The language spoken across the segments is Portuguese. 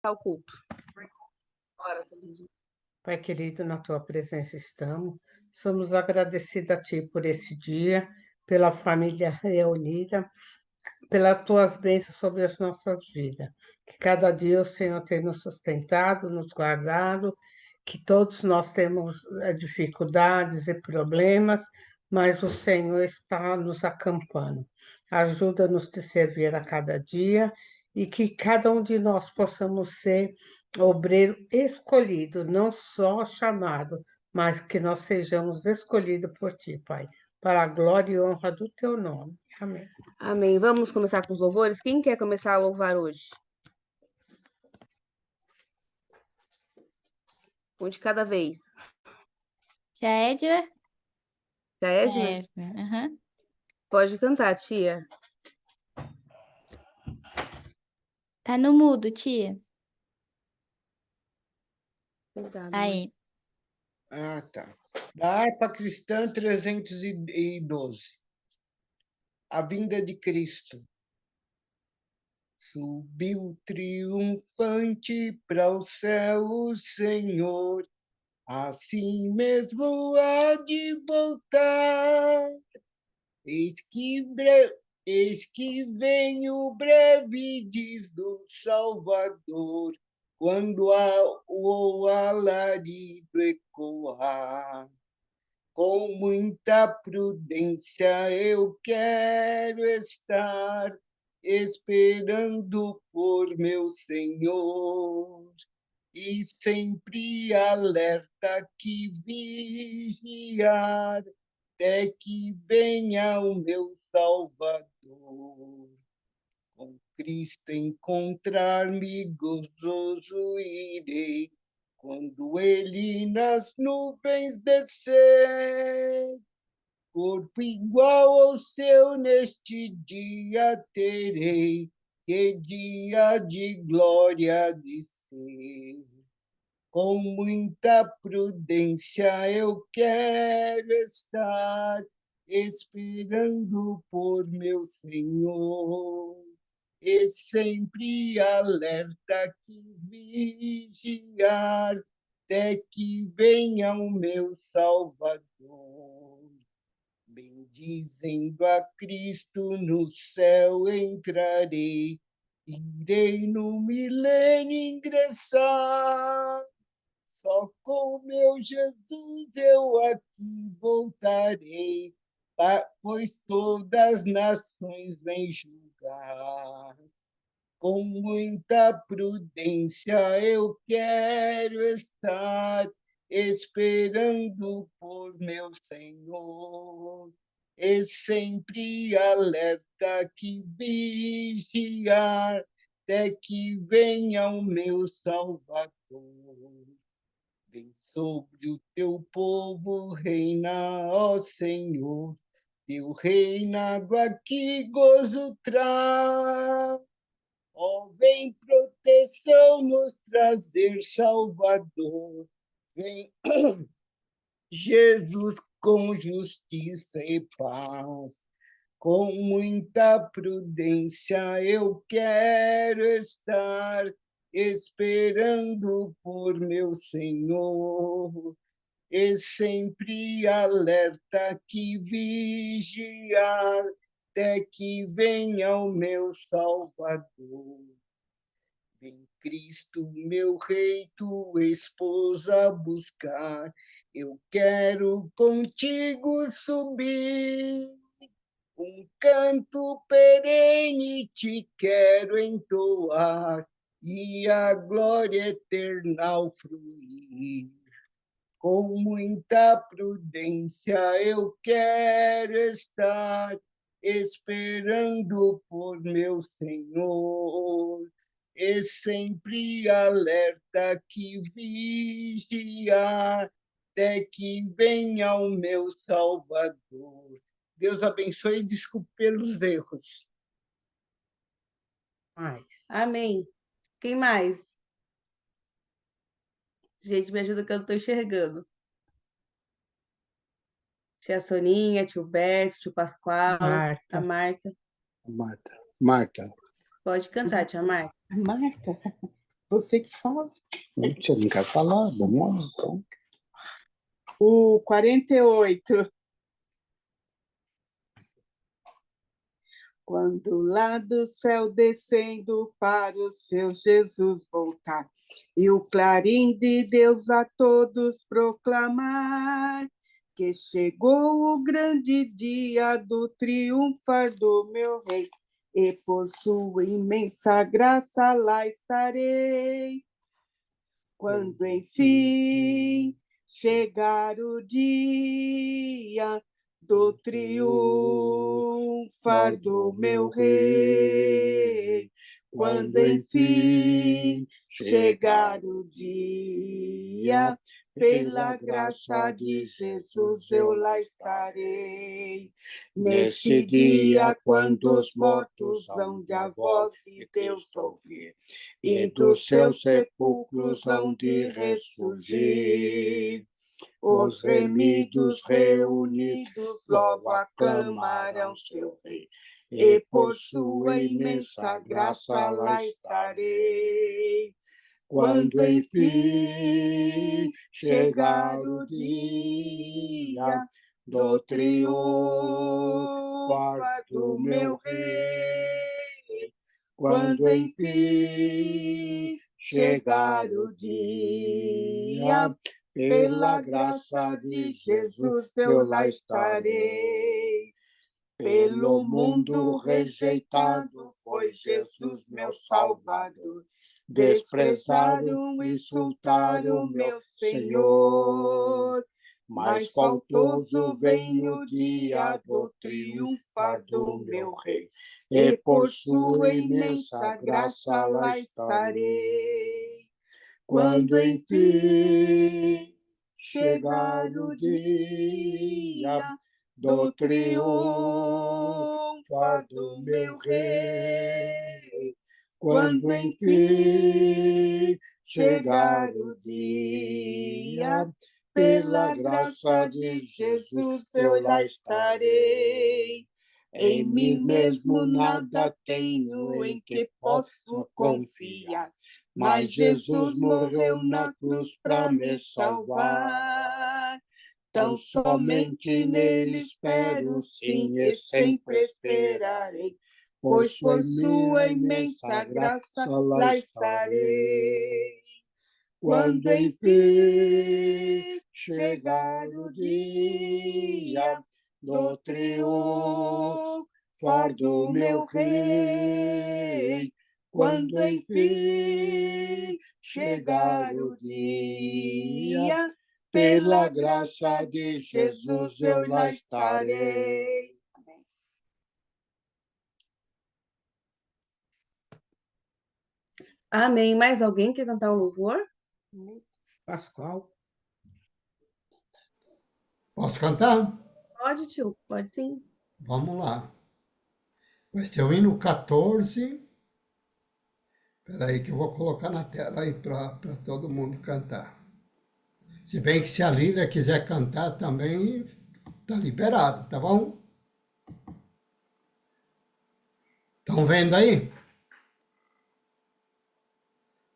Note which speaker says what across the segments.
Speaker 1: ao culto.
Speaker 2: Pai querido, na tua presença estamos. Somos agradecidos a ti por esse dia, pela família reunida, pelas tuas bênçãos sobre as nossas vidas. Que cada dia o Senhor tem nos sustentado, nos guardado, que todos nós temos dificuldades e problemas, mas o Senhor está nos acampando. Ajuda-nos a te servir a cada dia e que cada um de nós possamos ser obreiro escolhido, não só chamado, mas que nós sejamos escolhidos por ti, Pai, para a glória e honra do teu nome. Amém.
Speaker 1: Amém. Vamos começar com os louvores? Quem quer começar a louvar hoje? Um de cada vez.
Speaker 3: Tia Edna?
Speaker 1: Já é,
Speaker 3: Tia
Speaker 1: Edna?
Speaker 3: Edna, aham.
Speaker 1: Pode cantar, tia.
Speaker 3: Tá no mudo, tia.
Speaker 1: Verdade,
Speaker 3: Aí.
Speaker 4: Ah, tá. Da harpa cristã 312. A vinda de Cristo. Subiu triunfante para o céu o Senhor, assim mesmo há de voltar. Eis que vem o breve, diz do Salvador, quando o alarido ecoar. Com muita prudência eu quero estar esperando por meu Senhor, e sempre alerta que vigiar até que venha o meu Salvador. Com Cristo encontrar-me gozoso irei, quando ele nas nuvens descer. Corpo igual ao seu neste dia terei, que dia de glória de ser. Com muita prudência eu quero estar esperando por meu Senhor, e sempre alerta que vigiar até que venha o meu Salvador. Bendizendo a Cristo no céu entrarei, irei no milênio ingressar. Só com meu Jesus eu aqui voltarei, pois todas as nações vêm julgar. Com muita prudência eu quero estar esperando por meu Senhor, e sempre alerta que vigiar até que venha o meu Salvador. Vem sobre o teu povo, reina, ó Senhor, teu reinado aqui gozo traz. Ó, vem proteção nos trazer, Salvador. Vem Jesus com justiça e paz. Com muita prudência eu quero estar esperando por meu Senhor, e sempre alerta que vigiar até que venha o meu Salvador. Vem Cristo, meu rei, tua esposa buscar, eu quero contigo subir. Um canto perene te quero entoar, e a glória eterna fluir. Com muita prudência eu quero estar esperando por meu Senhor, e sempre alerta que vigiar até que venha o meu Salvador. Deus abençoe e desculpe pelos erros.
Speaker 1: Amém. Quem mais? Gente, me ajuda que eu não tô enxergando. Tia Soninha, tio Berto, tio Pascoal, a Marta.
Speaker 4: Marta.
Speaker 1: Pode cantar, tia Marta.
Speaker 5: Marta? Você que fala.
Speaker 4: Você não quer falar? Vamos lá, então.
Speaker 5: O 48. Quando lá do céu descendo para o seu Jesus voltar, e o clarim de Deus a todos proclamar, que chegou o grande dia do triunfar do meu rei, e por sua imensa graça lá estarei. Quando enfim chegar o dia do triunfar do meu rei, quando enfim chegar o dia, pela graça de Jesus eu lá estarei. Nesse dia, quando os mortos hão de a voz de Deus ouvir, e dos seus sepulcros hão de ressurgir, os remidos reunidos logo aclamarão seu rei, e por sua imensa graça lá estarei. Quando enfim chegar o dia do triunfar do meu rei, quando enfim chegar o dia, pela graça de Jesus eu lá estarei. Pelo mundo rejeitado foi Jesus meu Salvador, desprezaram, insultaram meu Senhor, mas faltoso vem o dia do triunfar do meu rei, e por sua imensa graça lá estarei. Quando enfim chegar o dia do triunfar do meu rei, quando enfim chegar o dia, pela graça de Jesus eu lá estarei. Em mim mesmo nada tenho em que posso confiar, mas Jesus morreu na cruz para me salvar. Tão somente nele espero, sim, e sempre esperarei, pois por sua imensa graça lá estarei. Quando enfim chegar o dia do triunfar do meu rei, quando enfim chegar o dia, pela graça de Jesus eu lá estarei.
Speaker 1: Amém. Mais alguém quer cantar um louvor?
Speaker 2: Pascoal. Posso cantar?
Speaker 1: Pode, tio. Pode sim.
Speaker 2: Vamos lá. Vai ser o hino 14. Espera aí que eu vou colocar na tela aí para todo mundo cantar. Se bem que se a Lília quiser cantar também, está liberado, tá bom? Estão vendo aí?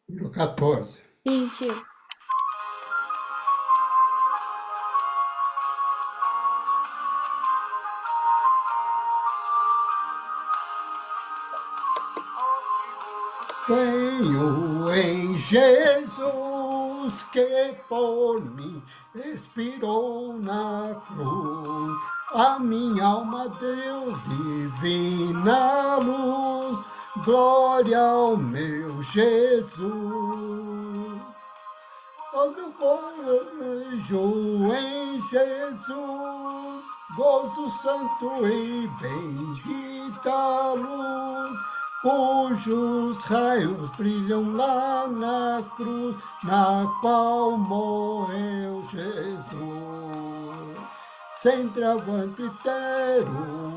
Speaker 2: Hino 14.
Speaker 3: Sim, tio.
Speaker 2: Tenho em Jesus que por mim expirou na cruz. A minha alma deu divina luz, glória ao meu Jesus. Quando vejo em Jesus, gozo santo e bendita luz, cujos raios brilham lá na cruz, na qual morreu Jesus. Sem travante quero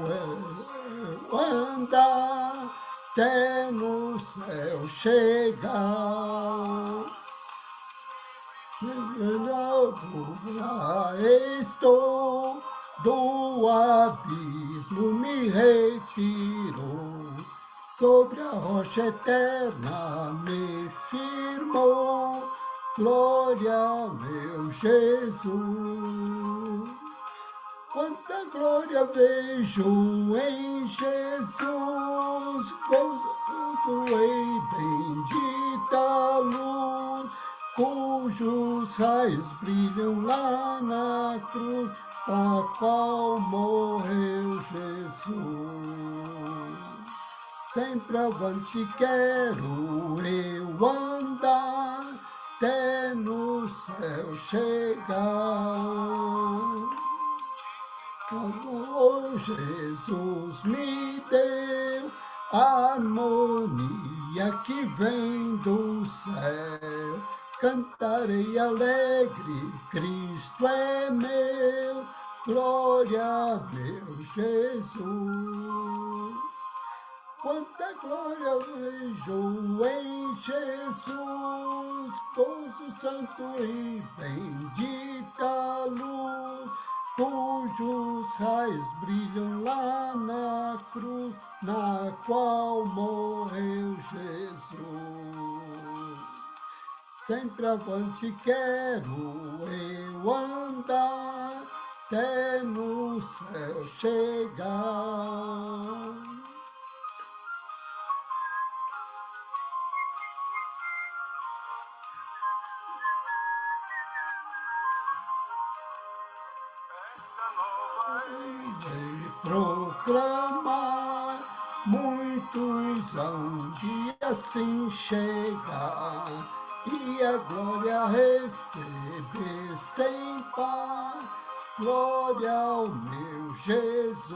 Speaker 2: eu andar, até no céu chegar. Estou, do abismo me retirou,
Speaker 6: sobre a rocha eterna me firmou. Glória, meu Jesus. Quanta glória vejo em Jesus, gozo em bendita luz, cujos raios brilham lá na cruz, a qual morreu Jesus. Sempre avante quero eu andar, até no céu chegar. Oh, Jesus me deu a harmonia que vem do céu. Cantarei alegre, Cristo é meu, glória, meu Jesus. Quanta glória vejo em Jesus, gozo santo e bendita luz, cujos raios brilham lá na cruz, na qual morreu Jesus. Sempre avante quero eu andar, até no céu chegar. Proclamar, muitos hão de assim chegar, e a glória receber sem par. Glória ao meu Jesus.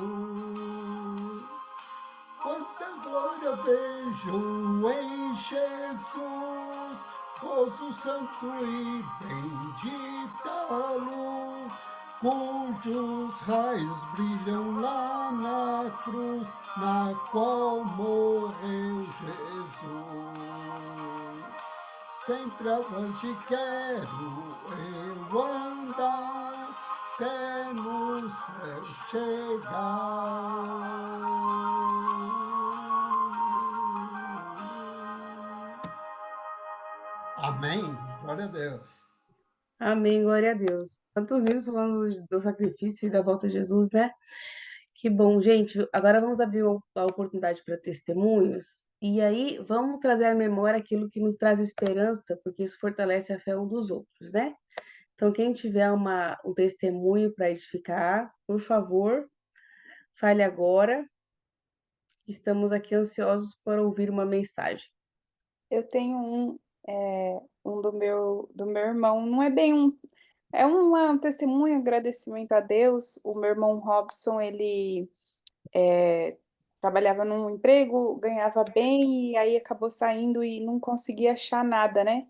Speaker 6: Quanta glória vejo em Jesus, gozo santo e bendita luz, cujos raios brilham lá na cruz, na qual morreu Jesus. Sempre avante quero eu andar, até no céu chegar. Amém. Glória a Deus.
Speaker 1: Amém, glória a Deus. Tantos hinos falando do sacrifício e da volta de Jesus, né? Que bom, gente. Agora vamos abrir a oportunidade para testemunhos. E aí, vamos trazer à memória aquilo que nos traz esperança, porque isso fortalece a fé um dos outros, né? Então, quem tiver um testemunho para edificar, por favor, fale agora. Estamos aqui ansiosos para ouvir uma mensagem.
Speaker 7: Eu tenho um do meu irmão, não é bem é um testemunho, agradecimento a Deus. O meu irmão Robson, ele trabalhava num emprego, ganhava bem, e aí acabou saindo e não conseguia achar nada, né?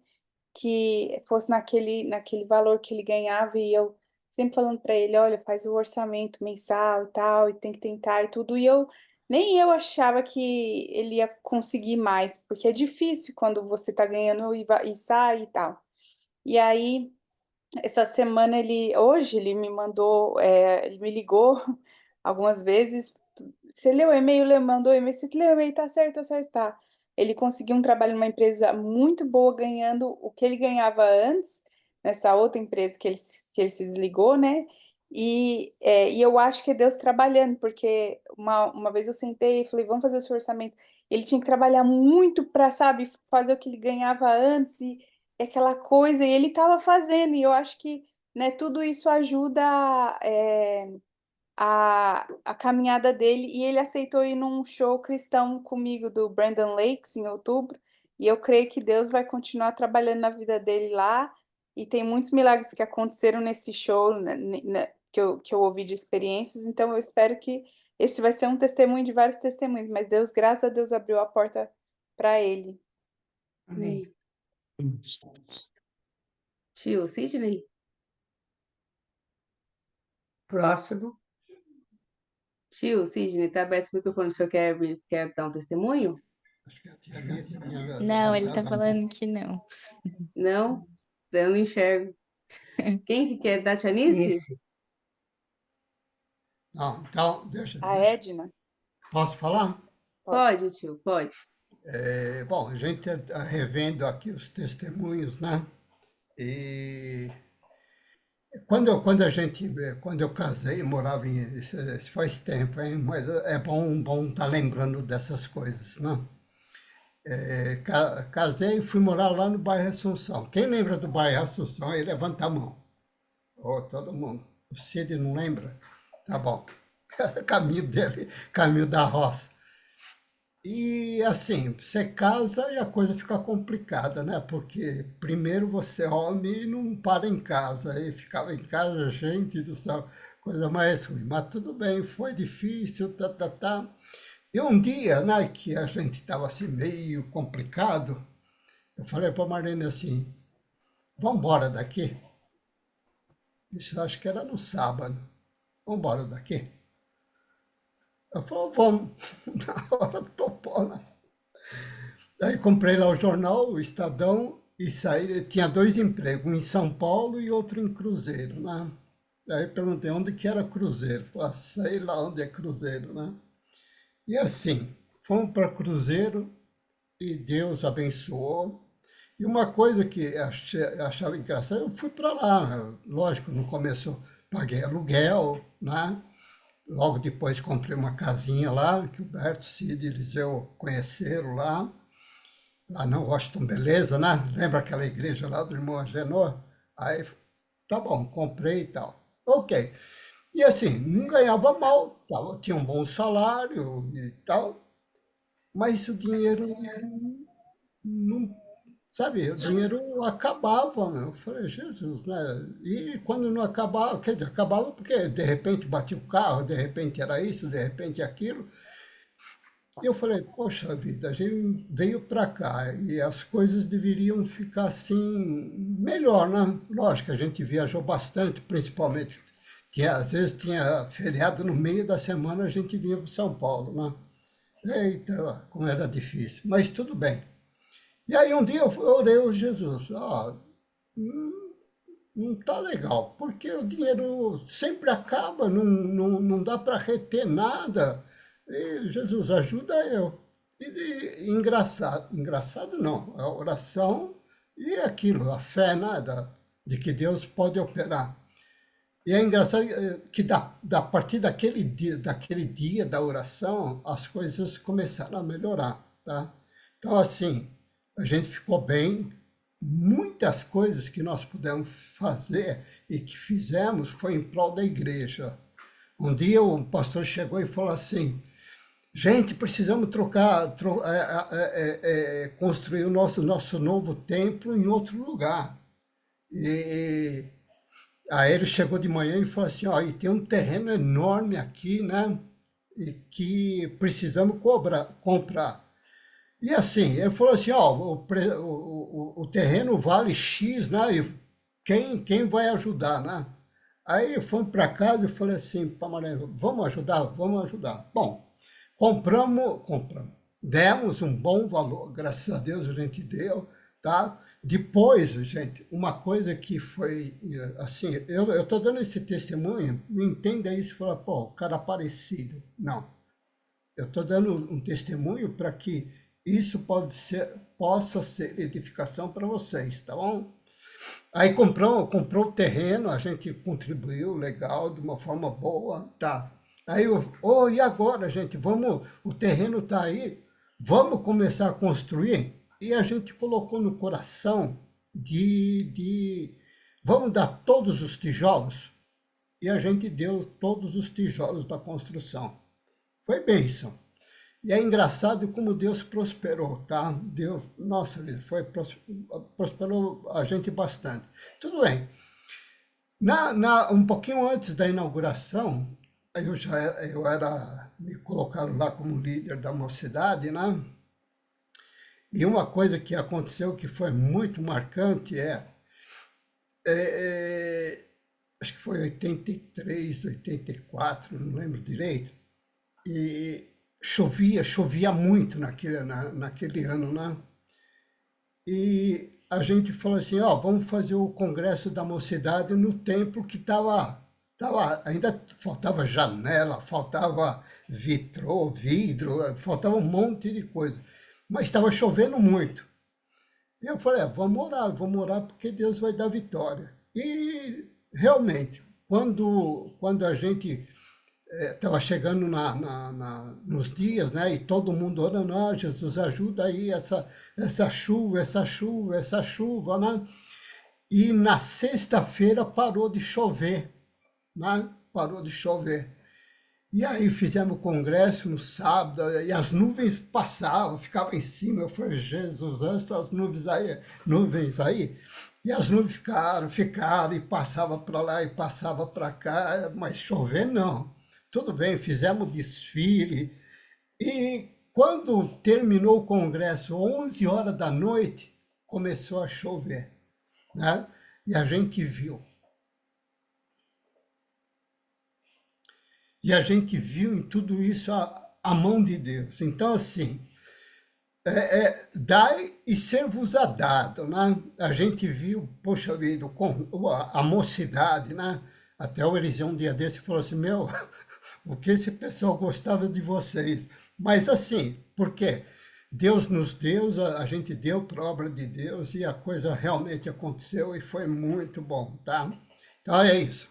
Speaker 7: Que fosse naquele valor que ele ganhava, e eu sempre falando para ele, olha, faz o orçamento mensal e tal, e tem que tentar e tudo, e nem eu achava que ele ia conseguir mais, porque é difícil quando você tá ganhando e sai e tal. E aí, essa semana hoje ele me mandou, ele me ligou algumas vezes. Você leu o e-mail, mandou o e-mail, você leu o e-mail, tá certo, tá certo, tá. Ele conseguiu um trabalho numa empresa muito boa, ganhando o que ele ganhava antes, nessa outra empresa que ele se desligou, né? E eu acho que é Deus trabalhando, porque uma vez eu sentei e falei, vamos fazer o seu orçamento. Ele tinha que trabalhar muito para, sabe, fazer o que ele ganhava antes, e aquela coisa, e ele estava fazendo, e eu acho que, né, tudo isso ajuda a caminhada dele, e ele aceitou ir num show cristão comigo do Brandon Lakes em outubro, e eu creio que Deus vai continuar trabalhando na vida dele lá, e tem muitos milagres que aconteceram nesse show, né, que eu ouvi de experiências, então eu espero que esse vai ser um testemunho de vários testemunhos, mas Deus, graças a Deus, abriu a porta para ele.
Speaker 2: Amém.
Speaker 1: Tio Sidney?
Speaker 2: Próximo.
Speaker 1: Tio Sidney, tá aberto o microfone, o senhor quer dar um testemunho?
Speaker 6: Acho que a tia Alice tinha
Speaker 3: Não, ele tá
Speaker 6: levantado a mão.
Speaker 3: falando que não.
Speaker 1: Não? Eu não enxergo. Quem que quer dar, tia Anice?
Speaker 2: Esse.
Speaker 6: Não, então, deixa.
Speaker 7: A Edna?
Speaker 6: Posso falar?
Speaker 1: Pode, tio, pode.
Speaker 6: Bom, a gente está revendo aqui os testemunhos, né? E quando eu casei, morava isso faz tempo, hein? Mas é bom estar lembrando dessas coisas, né? Casei e fui morar lá no bairro Assunção. Quem lembra do bairro Assunção aí, levanta a mão. Oh, todo mundo. O Cid não lembra? Tá bom. Caminho dele, caminho da roça. E assim, você casa e a coisa fica complicada, né? Porque primeiro você homem e não para em casa. Aí ficava em casa, gente do céu, coisa mais ruim. Mas tudo bem, foi difícil, tá. E um dia, né, que a gente estava assim meio complicado, eu falei para a Marlene assim, vamos embora daqui? Isso acho que era no sábado. Vamos embora daqui? Eu falei, vamos. Na hora topou, né? Aí comprei lá o jornal, o Estadão, e saí. Tinha 2 empregos, um em São Paulo e outro em Cruzeiro, né? Aí perguntei onde que era Cruzeiro. Falei, sei lá onde é Cruzeiro, né? E assim, fomos para Cruzeiro e Deus abençoou. E uma coisa que eu achava engraçada, eu fui para lá, lógico, no começo paguei aluguel, né? Logo depois comprei uma casinha lá, que o Berto, Cid e Eliseu conheceram lá no Washington Beleza, né? Lembra aquela igreja lá do irmão Agenor? Aí, tá bom, comprei e tal. Ok. E assim, não ganhava mal, tinha um bom salário e tal, mas o dinheiro não, sabe, o dinheiro acabava, meu. Eu falei, Jesus, né? E quando não acabava, quer dizer, acabava porque de repente batia o carro, de repente era isso, de repente aquilo. E eu falei, poxa vida, a gente veio para cá e as coisas deveriam ficar assim melhor, né? Lógico, a gente viajou bastante, principalmente. Às vezes tinha feriado no meio da semana, a gente vinha para São Paulo, né? Eita, como era difícil, mas tudo bem. E aí um dia eu orei ao Jesus, não está legal, porque o dinheiro sempre acaba, não dá para reter nada. E, Jesus, ajuda eu. Engraçado não, a oração e aquilo, a fé, nada, de que Deus pode operar. E é engraçado que a partir daquele dia da oração, as coisas começaram a melhorar, tá? Então, assim, a gente ficou bem. Muitas coisas que nós pudemos fazer e que fizemos foi em prol da igreja. Um dia o pastor chegou e falou assim, gente, precisamos construir o nosso novo templo em outro lugar. E aí ele chegou de manhã e falou assim, e tem um terreno enorme aqui, né? E que precisamos comprar. E assim, ele falou assim, o terreno vale X, né? E quem vai ajudar, né? Aí fomos para casa e falei assim para a Mariana, vamos ajudar? Vamos ajudar. Bom, compramos. Demos um bom valor, graças a Deus a gente deu, tá? Depois, gente, uma coisa que foi, assim, eu estou dando esse testemunho, não entenda isso e fala, pô, o cara parecido. Não. Eu estou dando um testemunho para que isso possa ser edificação para vocês, tá bom? Aí comprou o terreno, a gente contribuiu legal, de uma forma boa, tá? Aí e agora, gente, o terreno está aí, vamos começar a construir? E a gente colocou no coração vamos dar todos os tijolos? E a gente deu todos os tijolos da construção. Foi bênção. E é engraçado como Deus prosperou, tá? Deus, nossa vida, prosperou a gente bastante. Tudo bem. Um pouquinho antes da inauguração, me colocaram lá como líder da mocidade, né? E uma coisa que aconteceu que foi muito marcante acho que foi 83, 84, não lembro direito, e chovia muito naquele ano, né? E a gente falou assim, vamos fazer o congresso da mocidade no templo que ainda faltava janela, faltava vitrô, vidro, faltava um monte de coisa. Mas estava chovendo muito. E eu falei, vamos orar porque Deus vai dar vitória. E realmente, quando a gente estava chegando nos dias, né? E todo mundo orando, Jesus, ajuda aí essa chuva, né? E na sexta-feira parou de chover, né? Parou de chover. E aí fizemos o congresso no sábado, e as nuvens passavam, ficavam em cima. Eu falei, Jesus, essas nuvens aí. E as nuvens ficaram, e passava para lá e passava para cá, mas chover não. Tudo bem, fizemos desfile. E quando terminou o congresso, 11 horas da noite, começou a chover, né? E a gente viu. E a gente viu em tudo isso a mão de Deus. Então, assim, dai e ser-vos-á dado, né? A gente viu, poxa vida, a mocidade, né? Até o Eliseu um dia desse falou assim, meu, o que esse pessoal gostava de vocês. Mas assim, por quê? Deus nos deu, a gente deu para a obra de Deus e a coisa realmente aconteceu e foi muito bom, tá? Então é isso.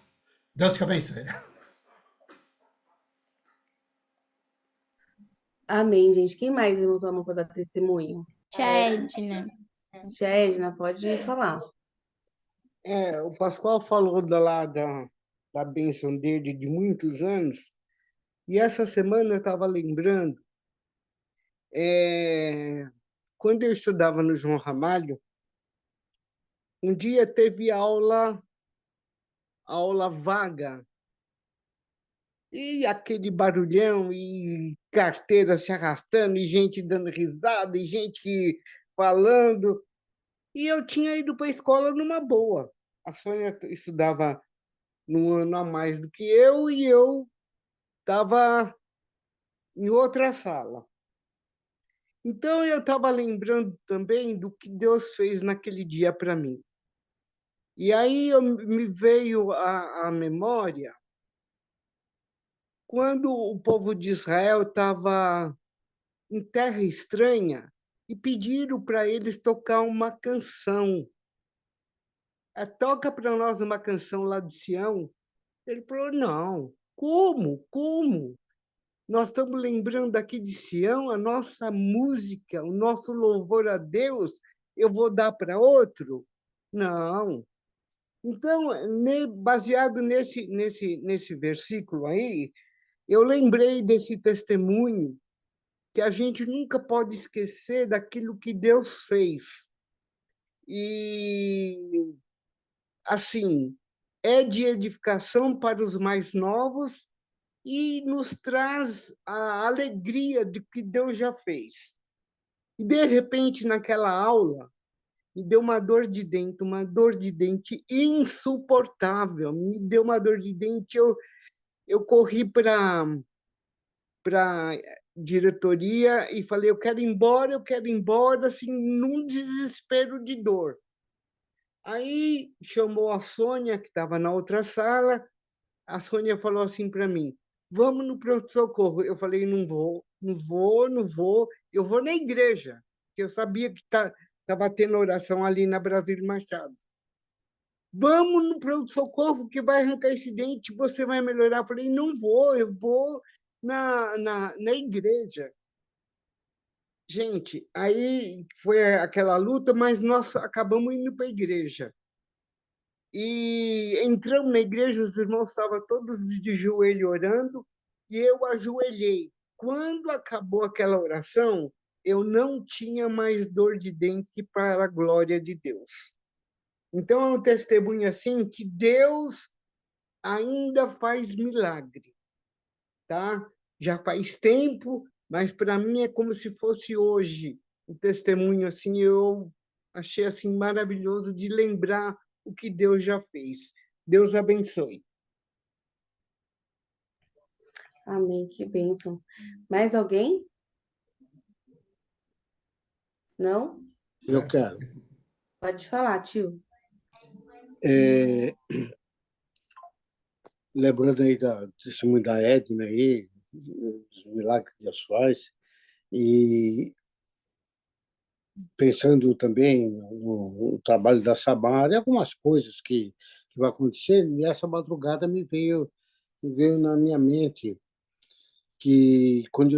Speaker 6: Deus te abençoe.
Speaker 1: Amém, gente. Quem mais levantou a mão para dar testemunho?
Speaker 3: Tia Edna.
Speaker 1: Tia Edna, pode falar.
Speaker 4: O Pascoal falou da bênção dele de muitos anos, e essa semana eu estava lembrando, quando eu estudava no João Ramalho, um dia teve aula vaga, e aquele barulhão, e carteira se arrastando, e gente dando risada, e gente falando. E eu tinha ido para a escola numa boa. A Sônia estudava num ano a mais do que eu, e eu estava em outra sala. Então, eu estava lembrando também do que Deus fez naquele dia para mim. E aí me veio à memória quando o povo de Israel estava em terra estranha e pediram para eles tocar uma canção. Toca para nós uma canção lá de Sião. Ele falou, não, como? Como? Nós estamos lembrando aqui de Sião, a nossa música, o nosso louvor a Deus, eu vou dar para outro? Não. Então, baseado nesse versículo aí, eu lembrei desse testemunho que a gente nunca pode esquecer daquilo que Deus fez. E, assim, é de edificação para os mais novos e nos traz a alegria de que Deus já fez. E, de repente, naquela aula, me deu uma dor de dente insuportável. Me deu uma dor de dente, eu corri para a diretoria e falei, eu quero ir embora, assim, num desespero de dor. Aí chamou a Sônia, que estava na outra sala, a Sônia falou assim para mim, vamos no pronto-socorro. Eu falei, não vou, eu vou na igreja, que eu sabia que estava tendo oração ali na Brasília Machado. Vamos no pronto-socorro, que vai arrancar esse dente, você vai melhorar. Eu falei, não vou, eu vou na igreja. Gente, aí foi aquela luta, mas nós acabamos indo para a igreja. E entramos na igreja, os irmãos estavam todos de joelho orando, e eu ajoelhei. Quando acabou aquela oração, eu não tinha mais dor de dente para a glória de Deus. Então, é um testemunho assim que Deus ainda faz milagre, tá? Já faz tempo, mas para mim é como se fosse hoje. Um testemunho assim, eu achei assim maravilhoso de lembrar o que Deus já fez. Deus abençoe.
Speaker 1: Amém, que bênção. Mais alguém? Não?
Speaker 8: Eu quero.
Speaker 1: Pode falar, tio.
Speaker 8: Lembrando aí do testemunho da Edna aí, dos milagres que Deus faz, e pensando também no trabalho da Samara e algumas coisas que vai acontecer, e essa madrugada me veio na minha mente que quando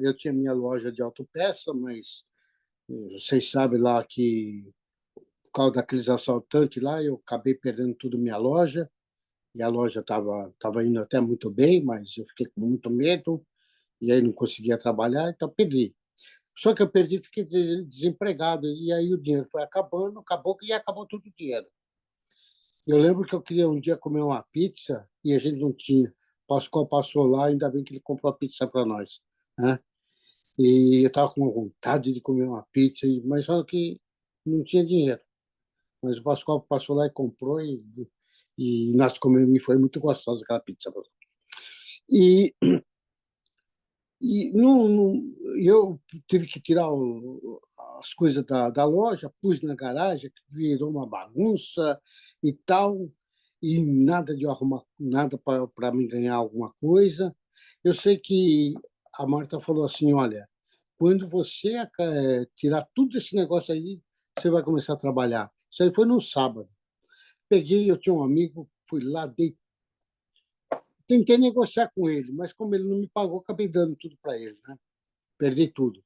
Speaker 8: eu tinha minha loja de autopeça, mas vocês sabem lá que por causa daqueles assaltantes lá, eu acabei perdendo tudo minha loja, e a loja tava indo até muito bem, mas eu fiquei com muito medo, e aí não conseguia trabalhar, então perdi. Só que eu perdi e fiquei desempregado, e aí o dinheiro foi acabando, acabou todo o dinheiro. Eu lembro que eu queria um dia comer uma pizza e a gente não tinha. Pascoal passou lá, ainda bem que ele comprou a pizza para nós, né? E eu estava com vontade de comer uma pizza, mas só que não tinha dinheiro. Mas o Pascoal passou lá e comprou, e nós comemos, e foi muito gostosa aquela pizza. E, eu tive que tirar as coisas da loja, pus na garagem, que virou uma bagunça e tal, e nada de eu arrumar nada para me ganhar alguma coisa. Eu sei que a Marta falou assim: olha, quando você tirar tudo esse negócio aí, você vai começar a trabalhar. Isso aí foi no sábado. Peguei, eu tinha um amigo, fui lá, tentei negociar com ele, mas como ele não me pagou, acabei dando tudo para ele, né? Perdi tudo.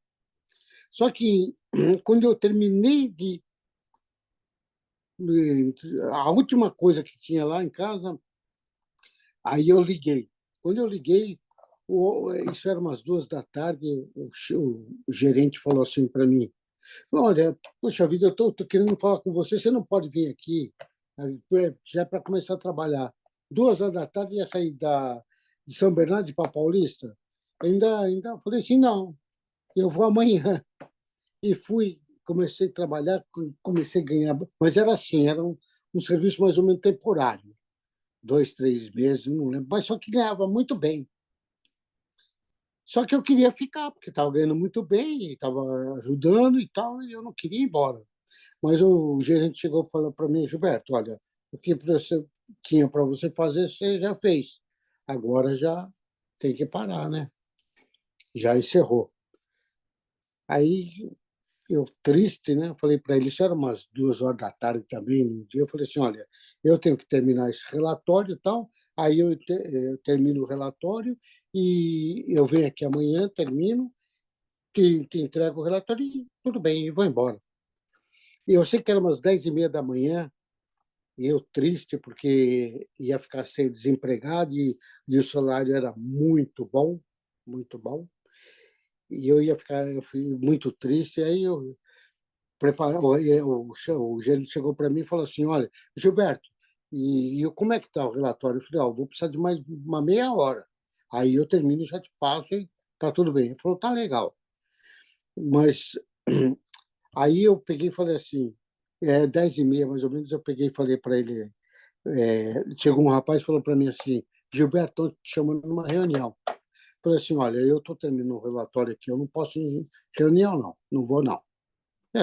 Speaker 8: Só que quando eu terminei a última coisa que tinha lá em casa, aí eu liguei. Quando eu liguei, isso era umas 2 da tarde, o gerente falou assim para mim: olha, poxa vida, eu estou querendo falar com você, você não pode vir aqui, já é para começar a trabalhar. 2 horas da tarde ia sair de São Bernardo para Paulista. Ainda falei assim: não, eu vou amanhã. E fui, comecei a trabalhar, comecei a ganhar, mas era assim, era um serviço mais ou menos temporário, 2, 3 meses, não lembro, mas só que ganhava muito bem. Só que eu queria ficar, porque estava ganhando muito bem, estava ajudando e tal, e eu não queria ir embora. Mas o gerente chegou e falou para mim: Gilberto, olha, o que você tinha para você fazer, você já fez. Agora já tem que parar, né? Já encerrou. Aí eu triste, né? Falei para ele, isso era umas 2 horas da tarde também, no dia. Eu falei assim: olha, eu tenho que terminar esse relatório e tal, aí eu termino o relatório e eu venho aqui amanhã, termino, te entrego o relatório e tudo bem, e vou embora. E eu sei que era umas 10h30 da manhã, e eu triste porque ia ficar sem desempregado, e o salário era muito bom, muito bom. E eu fui muito triste, aí eu preparou, o gerente chegou para mim e falou assim: olha, Gilberto, como é que está o relatório? Eu falei: vou precisar de mais uma meia hora. Aí eu termino e já te passo e está tudo bem. Ele falou: tá legal. Mas aí eu peguei e falei assim, 10h30 mais ou menos, eu peguei e falei para ele, chegou um rapaz e falou para mim assim: Gilberto, estou te chamando numa reunião. Eu falei assim: olha, eu estou terminando o relatório aqui, eu não posso ir em reunião, não vou não.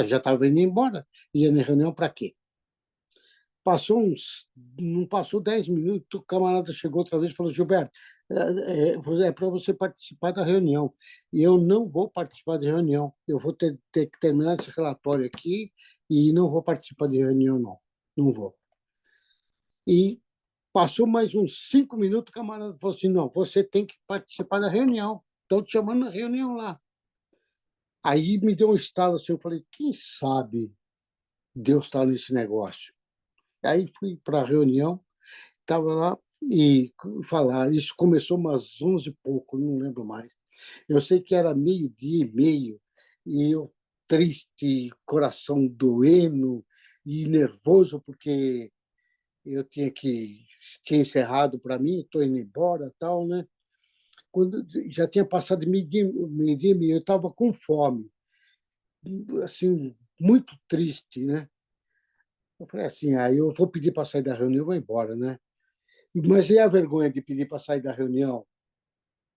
Speaker 8: Já estava indo embora, ia na reunião para quê? Não passou 10 minutos, o camarada chegou outra vez e falou: Gilberto, é para você participar da reunião. E eu não vou participar da reunião. Eu vou ter que terminar esse relatório aqui e não vou participar de reunião, não. Não vou. E passou mais uns 5 minutos, o camarada falou assim: não, você tem que participar da reunião. Estão te chamando na reunião lá. Aí me deu um estalo assim, eu falei: quem sabe Deus está nesse negócio? Aí fui para a reunião, estava lá e falar. Isso começou umas 11 e pouco, não lembro mais. Eu sei que era 12h30 e eu triste, coração doendo e nervoso, porque eu tinha encerrado para mim, estou indo embora, tal, né? Quando já tinha passado meio-dia, eu estava com fome, assim, muito triste, né? Eu falei assim: aí eu vou pedir para sair da reunião e vou embora, né? Mas e a vergonha de pedir para sair da reunião?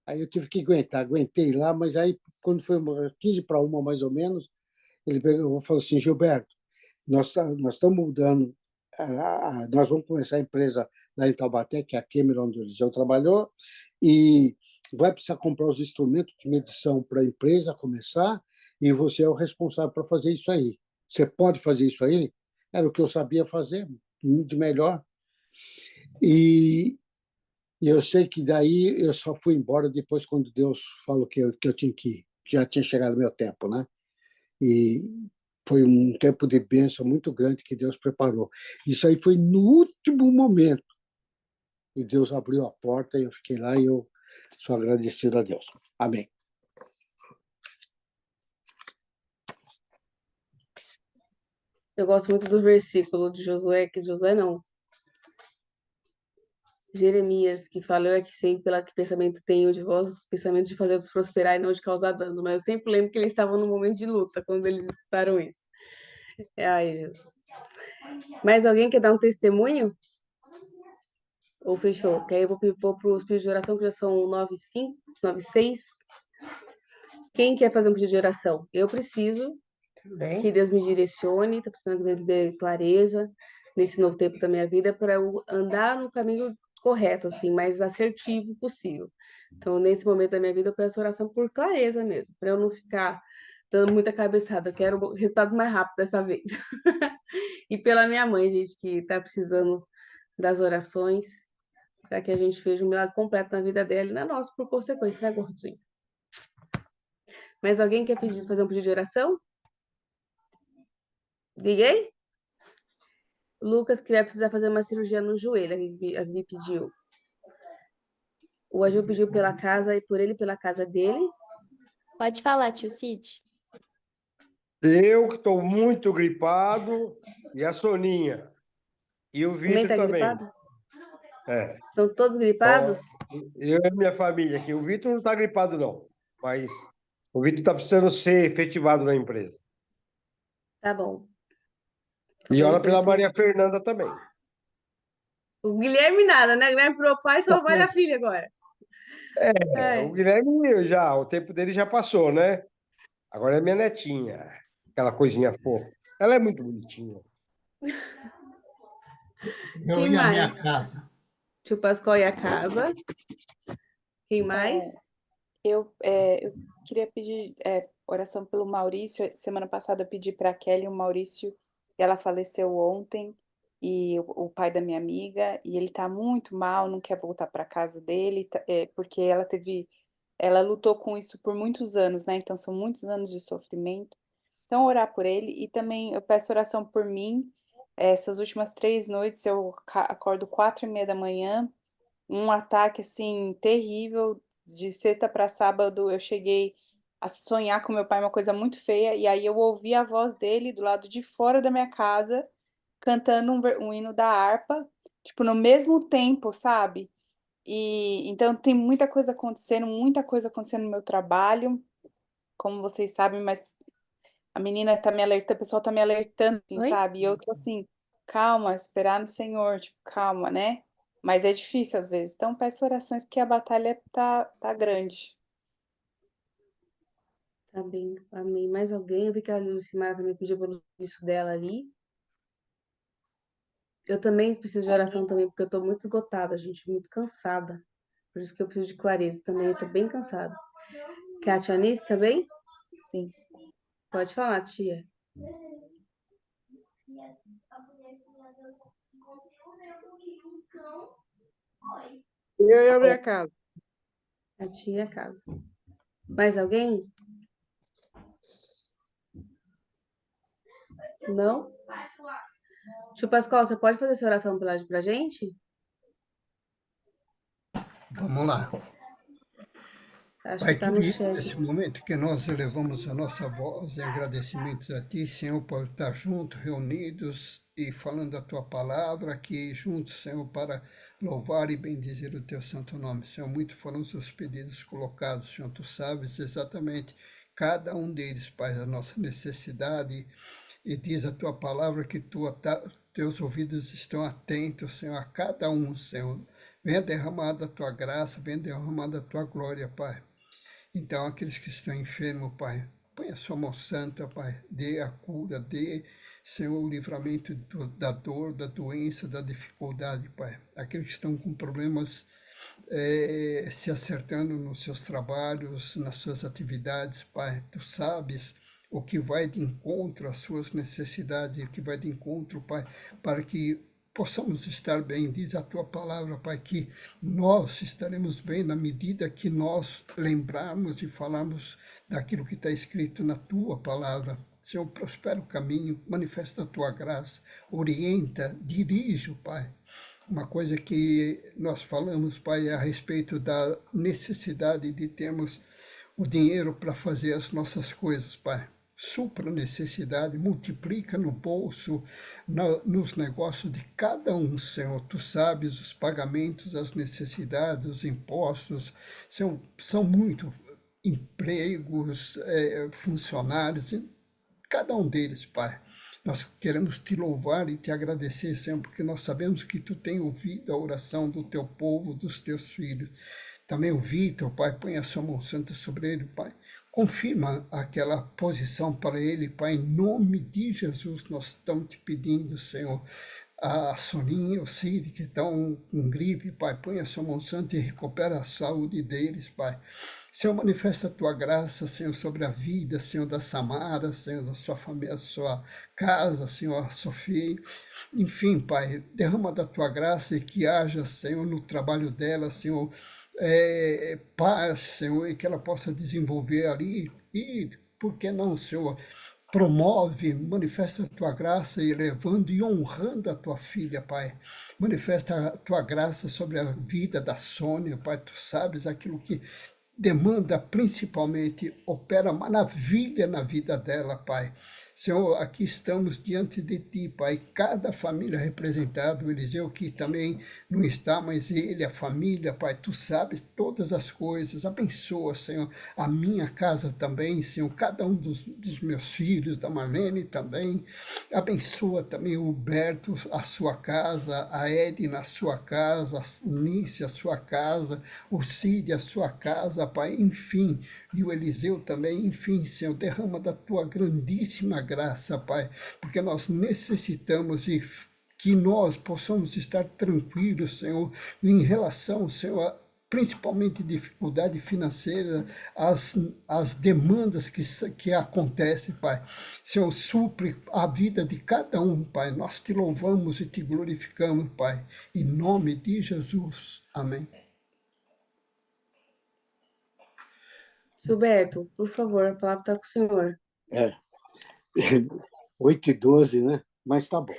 Speaker 8: Aí eu tive que aguentei lá, mas aí, quando foi 15 para 1, mais ou menos, ele pegou e falou assim: Gilberto, nós estamos mudando, nós vamos começar a empresa lá em Taubaté, que é a Cameron, onde o Eliseu trabalhou, e vai precisar comprar os instrumentos de medição para a empresa começar, e você é o responsável para fazer isso aí. Você pode fazer isso aí? Era o que eu sabia fazer, muito melhor. E eu sei que daí eu só fui embora depois, quando Deus falou que eu tinha que ir, que já tinha chegado o meu tempo, né? E foi um tempo de bênção muito grande que Deus preparou. Isso aí foi no último momento. E Deus abriu a porta e eu fiquei lá e eu sou agradecido a Deus. Amém.
Speaker 1: Eu gosto muito do versículo de Josué, que Josué não, Jeremias, que fala: eu é que sei pela que pensamento tenho de vós, os pensamentos de fazer-vos prosperar e não de causar dano. Mas eu sempre lembro que eles estavam num momento de luta quando eles escutaram isso. Ai, Jesus. Mais alguém quer dar um testemunho? Ou fechou? Que aí eu vou para os pedidos de oração, que já são 9:05, 9:06. Quem quer fazer um pedido de oração? Eu preciso que Deus me direcione, estou precisando que Deus me dê clareza nesse novo tempo da minha vida para eu andar no caminho correto, assim, mais assertivo possível. Então, nesse momento da minha vida, eu peço oração por clareza mesmo, para eu não ficar dando muita cabeçada. Eu quero o resultado mais rápido dessa vez. E pela minha mãe, gente, que está precisando das orações, para que a gente veja um milagre completo na vida dela e na nossa, por consequência, né, gordinho? Mas alguém quer fazer um pedido de oração? Liguei? Lucas, que vai precisar fazer uma cirurgia no joelho, a Vivi pediu. O Agil pediu pela casa e por ele pela casa dele.
Speaker 3: Pode falar, tio Cid.
Speaker 9: Eu que estou muito gripado e a Soninha. E o
Speaker 1: Também
Speaker 9: Vitor
Speaker 1: tá
Speaker 9: também.
Speaker 1: gripado?
Speaker 9: É.
Speaker 1: Estão todos gripados?
Speaker 9: Eu e minha família aqui. O Vitor não está gripado, não. Mas o Vitor está precisando ser efetivado na empresa.
Speaker 1: Tá bom.
Speaker 9: E ora pela
Speaker 1: Perfeito.
Speaker 9: Maria Fernanda também.
Speaker 1: O Guilherme nada, né? Guilherme pro pai, só vale a filha agora.
Speaker 9: O Guilherme o tempo dele já passou, né? Agora é minha netinha. Aquela coisinha fofa. Ela é muito bonitinha.
Speaker 6: Eu
Speaker 1: Quem
Speaker 6: e a minha
Speaker 1: mais?
Speaker 6: casa.
Speaker 1: Tio Pascoal e a casa. Quem mais?
Speaker 7: Eu queria pedir oração pelo Maurício. Semana passada eu pedi para a Kelly, o Maurício, ela faleceu ontem, e o pai da minha amiga, e ele está muito mal, não quer voltar para casa dele, porque ela lutou com isso por muitos anos, né? Então são muitos anos de sofrimento. Então, orar por ele, e também eu peço oração por mim. Essas últimas 3 noites eu acordo 4:30 da manhã, um ataque assim terrível. De sexta para sábado eu cheguei a sonhar com meu pai uma coisa muito feia, e aí eu ouvi a voz dele do lado de fora da minha casa cantando um hino da harpa, tipo no mesmo tempo, sabe? E então tem muita coisa acontecendo no meu trabalho, como vocês sabem, mas a menina tá me alertando, o pessoal tá me alertando, assim,
Speaker 1: Oi?
Speaker 7: sabe? E eu tô assim, calma, esperar no Senhor, tipo, calma, né? Mas é difícil às vezes. Então peço orações porque a batalha tá grande.
Speaker 1: Tá bem, amém. Mais alguém? Eu vi que a Lucimara também pediu pelo serviço dela ali. Eu também preciso de oração também, porque eu tô muito esgotada, gente, muito cansada. Por isso que eu preciso de clareza também, eu tô bem cansada. Quer a tia Anice também?
Speaker 7: Sim.
Speaker 1: Pode falar, tia.
Speaker 5: Eu e a minha casa.
Speaker 1: A tia e a casa. Mais alguém? Não? Tio Pascoal, você pode fazer essa oração pra gente?
Speaker 6: Vamos lá.
Speaker 1: Acho
Speaker 6: Pai
Speaker 1: que tá no
Speaker 6: querido,
Speaker 1: chat.
Speaker 6: nesse momento que nós elevamos a nossa voz em agradecimentos a Ti, Senhor, por estar juntos, reunidos e falando a Tua palavra aqui juntos, Senhor, para louvar e bendizer o Teu santo nome. Senhor, muito foram os seus pedidos colocados, Senhor, Tu sabes exatamente cada um deles, Pai, a nossa necessidade, e diz a Tua palavra que Teus ouvidos estão atentos, Senhor, a cada um, Senhor. Venha derramada a Tua graça, venha derramada a Tua glória, Pai. Então, aqueles que estão enfermos, Pai, põe a sua mão santa, Pai, dê a cura, dê, Senhor, o livramento da dor, da doença, da dificuldade, Pai. Aqueles que estão com problemas se acertando nos seus trabalhos, nas suas atividades, Pai. Tu sabes o que vai de encontro às suas necessidades, o que vai de encontro, Pai, para que possamos estar bem. Diz a Tua palavra, Pai, que nós estaremos bem na medida que nós lembrarmos e falarmos daquilo que está escrito na Tua palavra. Senhor, prospera o caminho, manifesta a Tua graça, orienta, dirige, Pai. Uma coisa que nós falamos, Pai, é a respeito da necessidade de termos o dinheiro para fazer as nossas coisas, Pai. Supra a necessidade, multiplica no bolso, nos negócios de cada um, Senhor. Tu sabes os pagamentos, as necessidades, os impostos, são muito empregos, funcionários, cada um deles, Pai. Nós queremos te louvar e te agradecer, Senhor, porque nós sabemos que tu tem ouvido a oração do teu povo, dos teus filhos. Também o Vitor, Pai, põe a sua mão santa sobre ele, Pai. Confirma aquela posição para ele, Pai, em nome de Jesus, nós estamos te pedindo, Senhor. A Soninha, o Cid, que estão com gripe, Pai, põe a sua mão santa e recupera a saúde deles, Pai. Senhor, manifesta a tua graça, Senhor, sobre a vida, Senhor, da Samara, Senhor, da sua família, da sua casa, Senhor, a Sofia. Enfim, Pai, derrama da tua graça e que haja, Senhor, no trabalho dela, Senhor, paz, Senhor, e que ela possa desenvolver ali. E, por que não, Senhor, promove, manifesta a tua graça, elevando e honrando a tua filha, Pai. Manifesta a tua graça sobre a vida da Sônia, Pai. Tu sabes aquilo que demanda principalmente, opera maravilha na vida dela, Pai. Senhor, aqui estamos diante de Ti, Pai, cada família representada, o Eliseu que também não está, mas ele, a família, Pai, Tu sabes todas as coisas, abençoa, Senhor, a minha casa também, Senhor, cada um dos meus filhos, da Marlene também, abençoa também o Huberto, a sua casa, a Edna, a sua casa, a Nice, a sua casa, o Cid, a sua casa, Pai, enfim, e o Eliseu também, enfim, Senhor, derrama da Tua grandíssima graça, Pai, porque nós necessitamos e que nós possamos estar tranquilos, Senhor, em relação, Senhor, principalmente dificuldade financeira, as demandas que acontecem, Pai. Senhor, supre a vida de cada um, Pai. Nós te louvamos e te glorificamos, Pai. Em nome de Jesus. Amém.
Speaker 1: Gilberto, por favor, a palavra está com o senhor.
Speaker 8: 8h12, né? Mas tá bom.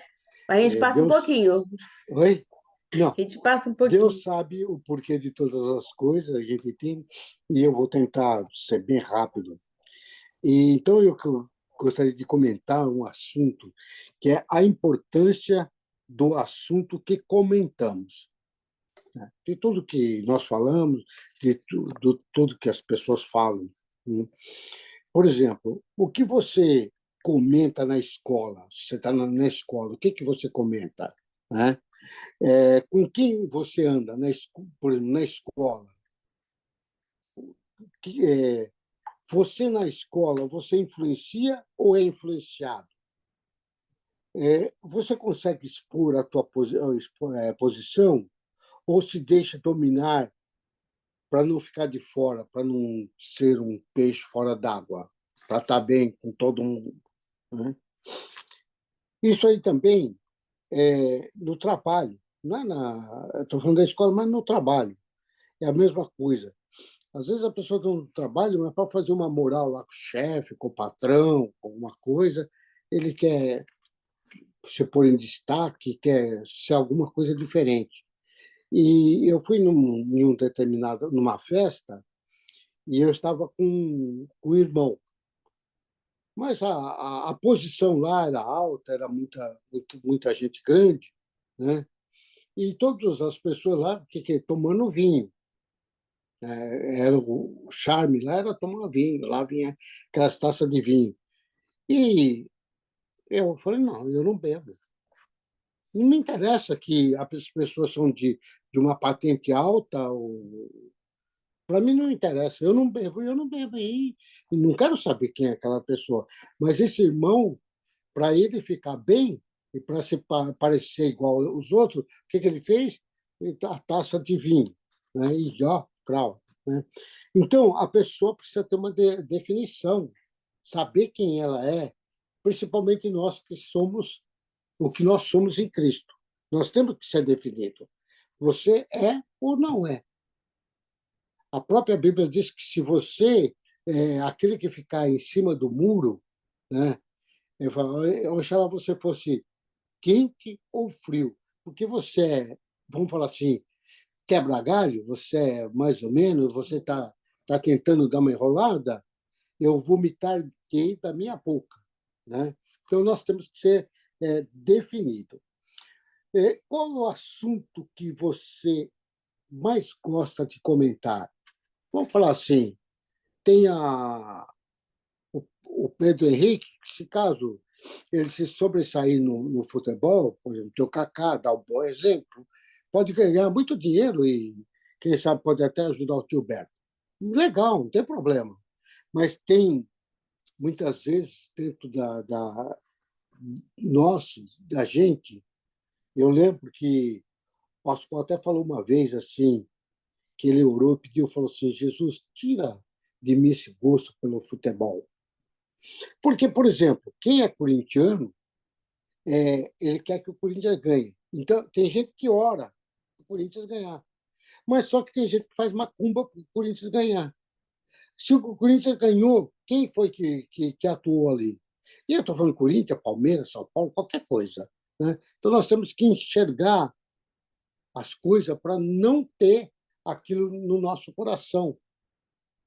Speaker 1: A gente passa um pouquinho.
Speaker 8: Oi? Não.
Speaker 1: A gente passa um pouquinho.
Speaker 8: Deus sabe o porquê de todas as coisas, a gente tem, e eu vou tentar ser bem rápido. E, então, eu gostaria de comentar um assunto, que é a importância do assunto que comentamos. De tudo que nós falamos, de tudo que as pessoas falam. Por exemplo, o que você comenta na escola? Você está na escola, o que você comenta? Né? Com quem você anda, por exemplo, na escola? Você na escola, você influencia ou é influenciado? Você consegue expor a tua posição ou se deixa dominar para não ficar de fora, para não ser um peixe fora d'água, para estar bem com todo mundo? Né? Isso aí também no trabalho. Não é estou falando da escola, mas no trabalho. É a mesma coisa. Às vezes a pessoa está no trabalho, mas para fazer uma moral lá com o chefe, com o patrão, com alguma coisa, ele quer se pôr em destaque, quer ser alguma coisa diferente. E eu fui numa festa e eu estava com o irmão. Mas a posição lá era alta, era muita gente grande, né? E todas as pessoas lá tomando vinho. Era o charme lá, era tomar vinho, lá vinha aquelas taças de vinho. E eu falei, não, eu não bebo. Não me interessa que as pessoas são de uma patente alta. Para mim não interessa, eu não bebo e não quero saber quem é aquela pessoa. Mas esse irmão, para ele ficar bem e para se parecer igual aos outros, o que ele fez? A taça de vinho. né? E ó, crau, né? Então, a pessoa precisa ter uma definição, saber quem ela é, principalmente nós que somos o que nós somos em Cristo. Nós temos que ser definido. Você é ou não é? A própria Bíblia diz que se você é aquele que ficar em cima do muro, né? Oxalá você fosse quente ou frio, porque você é, vamos falar assim, quebra galho, você é mais ou menos, você tá tentando dar uma enrolada, eu vomitar-te da minha boca, né? Então nós temos que ser definido. Qual o assunto que você mais gosta de comentar? Vamos falar assim, tem o Pedro Henrique, que, se caso ele se sobressair no futebol, por exemplo, tem o Kaká, dá um bom exemplo, pode ganhar muito dinheiro e, quem sabe, pode até ajudar o tio Berto. Legal, não tem problema. Mas tem, muitas vezes, dentro da gente, eu lembro que o Pascoal até falou uma vez assim, que ele orou e pediu, falou assim, Jesus, tira de mim esse gosto pelo futebol. Porque, por exemplo, quem é corintiano, ele quer que o Corinthians ganhe. Então, tem gente que ora para o Corinthians ganhar. Mas só que tem gente que faz macumba para o Corinthians ganhar. Se o Corinthians ganhou, quem foi que atuou ali? E eu estou falando Corinthians, Palmeiras, São Paulo, qualquer coisa, né? Então, nós temos que enxergar as coisas para não ter aquilo no nosso coração,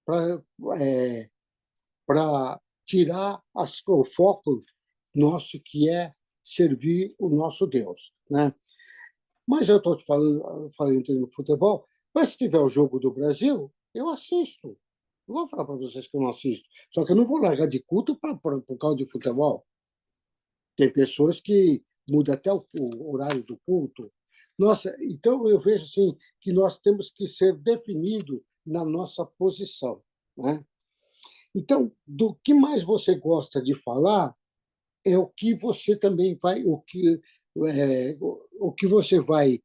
Speaker 8: para tirar o foco nosso, que é servir o nosso Deus, né? Mas eu estou te falando do futebol, mas se tiver o jogo do Brasil, eu assisto. Não vou falar para vocês que eu não assisto. Só que eu não vou largar de culto por causa de futebol. Tem pessoas que mudam até o horário do culto. Nossa, então eu vejo assim que nós temos que ser definidos na nossa posição, né? Então, do que mais você gosta de falar é o que você também vai, o que você vai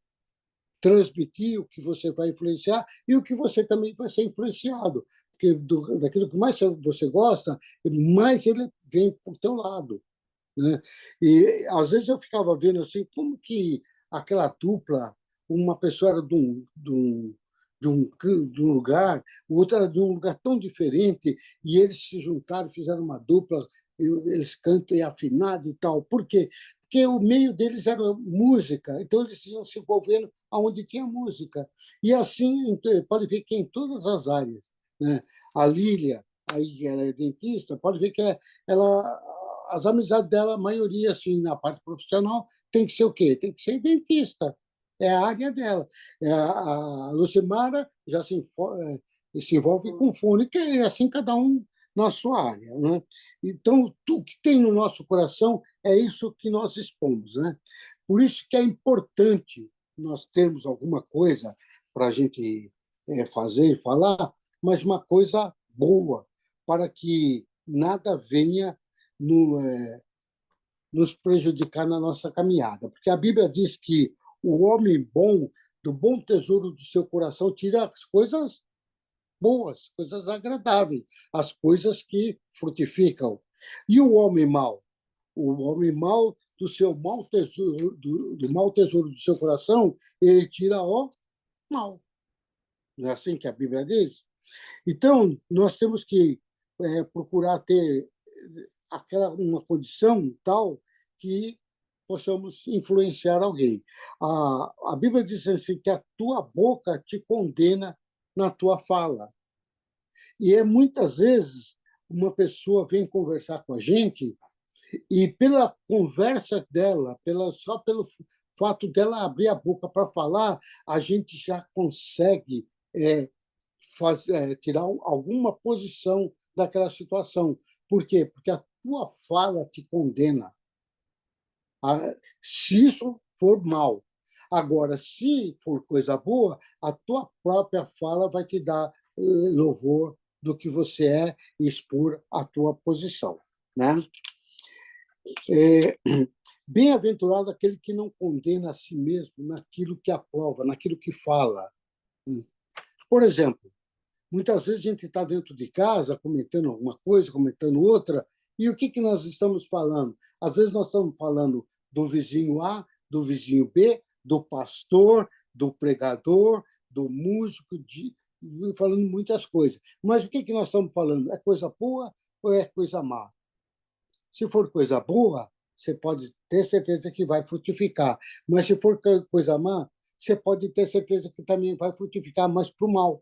Speaker 8: transmitir, o que você vai influenciar e o que você também vai ser influenciado, porque daquilo que mais você gosta, mais ele vem para o teu lado, né? E às vezes eu ficava vendo assim como que aquela dupla, uma pessoa era de um lugar, o outro era de um lugar tão diferente, e eles se juntaram, fizeram uma dupla, eles cantam afinado e tal. Por quê? Porque o meio deles era música, então eles iam se envolvendo aonde tinha música. E assim, pode ver que em todas as áreas, né? A Lília, aí ela é dentista, pode ver que ela, as amizades dela, a maioria, assim, na parte profissional, tem que ser o quê? Tem que ser dentista. É a área dela. A Lucimara já se envolve com fônica, e assim cada um na sua área, né? Então, o que tem no nosso coração é isso que nós expomos, né? Por isso que é importante nós termos alguma coisa para a gente fazer e falar, mas uma coisa boa, para que nada venha nos prejudicar na nossa caminhada. Porque a Bíblia diz que o homem bom, do bom tesouro do seu coração, tira as coisas boas, coisas agradáveis, as coisas que frutificam. E o homem mau? O homem mau, do seu mau tesouro, do mau tesouro do seu coração, ele tira o mal. Não é assim que a Bíblia diz? Então, nós temos que procurar ter uma condição tal que possamos influenciar alguém. A Bíblia diz assim que a tua boca te condena na tua fala. E muitas vezes uma pessoa vem conversar com a gente e pela conversa dela, só pelo fato dela abrir a boca para falar, a gente já consegue tirar alguma posição daquela situação. Por quê? Porque a tua fala te condena. Se isso for mal. Agora, se for coisa boa, a tua própria fala vai te dar louvor do que você é e expor a tua posição, né? Bem-aventurado aquele que não condena a si mesmo naquilo que aprova, naquilo que fala. Por exemplo, muitas vezes a gente está dentro de casa comentando alguma coisa, comentando outra, e o que nós estamos falando? Às vezes nós estamos falando do vizinho A, do vizinho B, do pastor, do pregador, do músico, falando muitas coisas. Mas o que nós estamos falando? É coisa boa ou é coisa má? Se for coisa boa, você pode ter certeza que vai frutificar. Mas se for coisa má, você pode ter certeza que também vai frutificar, mas para o mal.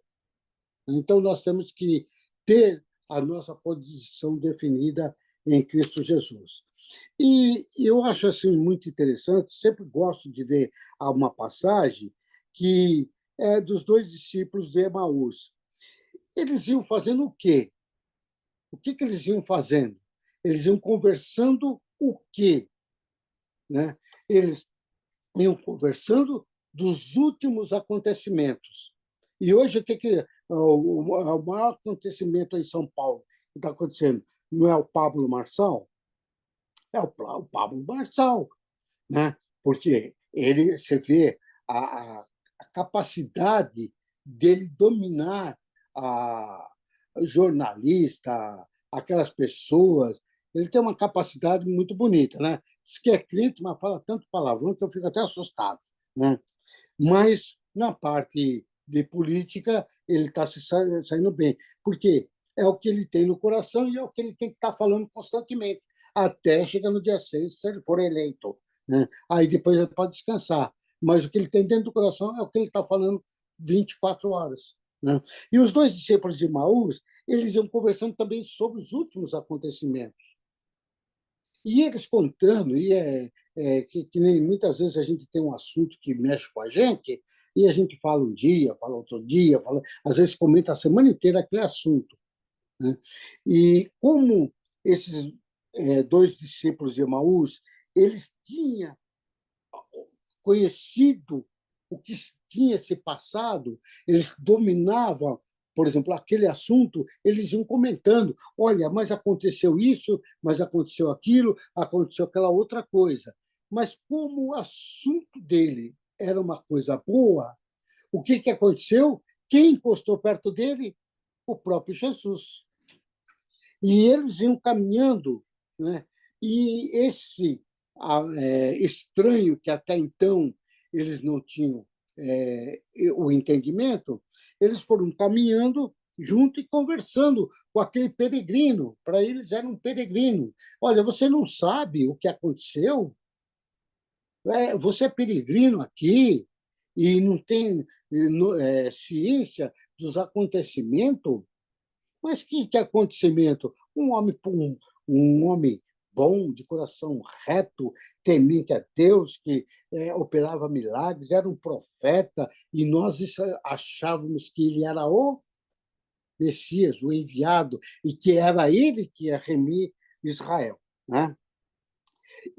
Speaker 8: Então, nós temos que ter a nossa posição definida em Cristo Jesus. E eu acho assim muito interessante, sempre gosto de ver uma passagem que é dos dois discípulos de Emaús. Eles iam fazendo o quê? O que eles iam fazendo? Eles iam conversando o quê? Né? Eles iam conversando dos últimos acontecimentos. E hoje, o maior acontecimento em São Paulo que está acontecendo não é o Pablo Marçal? É o Pablo Marçal, né? Porque você vê a capacidade dele dominar a jornalista, aquelas pessoas. Ele tem uma capacidade muito bonita, né? Diz que é crente, mas fala tanto palavrão que eu fico até assustado, né? Mas, na parte de política, ele está se saindo bem, porque é o que ele tem no coração e é o que ele tem que estar falando constantemente, até chegar no dia 6, se ele for eleito. Né? Aí depois ele pode descansar. Mas o que ele tem dentro do coração é o que ele está falando 24 horas. Né? E os dois discípulos de Emaús, eles iam conversando também sobre os últimos acontecimentos. E eles contando, que nem muitas vezes a gente tem um assunto que mexe com a gente, e a gente fala um dia, fala outro dia, às vezes comenta a semana inteira aquele assunto. Né? E como esses dois discípulos de Emaús, eles tinham conhecido o que tinha se passado, eles dominavam, por exemplo, aquele assunto, eles iam comentando, olha, mas aconteceu isso, mas aconteceu aquilo, aconteceu aquela outra coisa. Mas como o assunto dele era uma coisa boa, o que aconteceu? Quem encostou perto dele? O próprio Jesus. E eles iam caminhando, né? E esse estranho que até então eles não tinham o entendimento, eles foram caminhando junto e conversando com aquele peregrino. Para eles era um peregrino. Olha, você não sabe o que aconteceu? Você é peregrino aqui e não tem ciência dos acontecimentos? Mas que acontecimento? Um homem bom, de coração reto, temente a Deus, que operava milagres, era um profeta, e nós achávamos que ele era o Messias, o enviado, e que era ele que ia remir Israel. Né?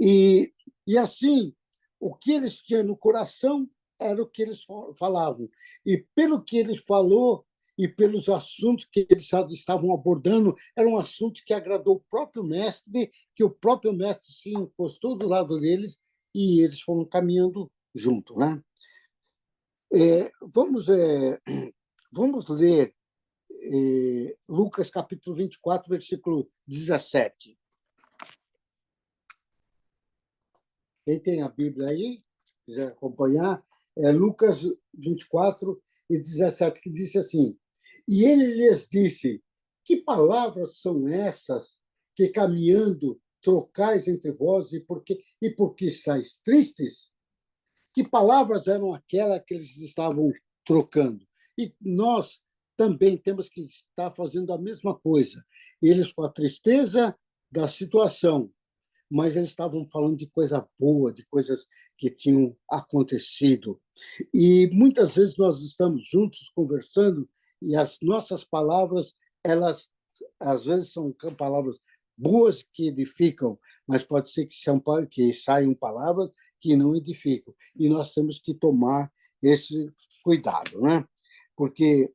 Speaker 8: E assim, o que eles tinham no coração era o que eles falavam. E pelo que ele falou, e pelos assuntos que eles estavam abordando, era um assunto que agradou o próprio mestre, que o próprio mestre se encostou do lado deles e eles foram caminhando junto. Né? Vamos ler Lucas capítulo 24, versículo 17. Quem tem a Bíblia aí, quiser acompanhar, é Lucas 24 e 17, que diz assim: E ele lhes disse, que palavras são essas que, caminhando, trocais entre vós, e por que estáis tristes? Que palavras eram aquelas que eles estavam trocando? E nós também temos que estar fazendo a mesma coisa. Eles com a tristeza da situação, mas eles estavam falando de coisa boa, de coisas que tinham acontecido. E muitas vezes nós estamos juntos conversando e as nossas palavras, elas às vezes são palavras boas que edificam, mas pode ser que saiam palavras que não edificam. E nós temos que tomar esse cuidado, né? Porque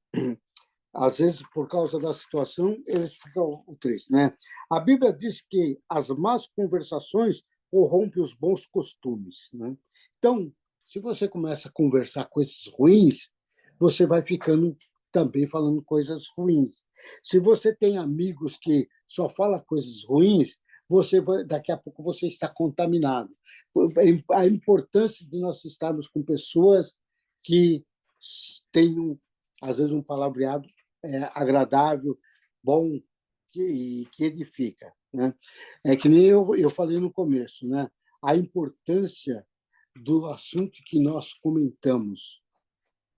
Speaker 8: às vezes, por causa da situação, eles ficam tristes. Né? A Bíblia diz que as más conversações corrompem os bons costumes. Né? Então, se você começa a conversar coisas ruins, você vai ficando também falando coisas ruins. Se você tem amigos que só falam coisas ruins, daqui a pouco você está contaminado. A importância de nós estarmos com pessoas que tenham, às vezes, um palavreado agradável, bom, que edifica, né? É que nem eu falei no começo, né? A importância do assunto que nós comentamos.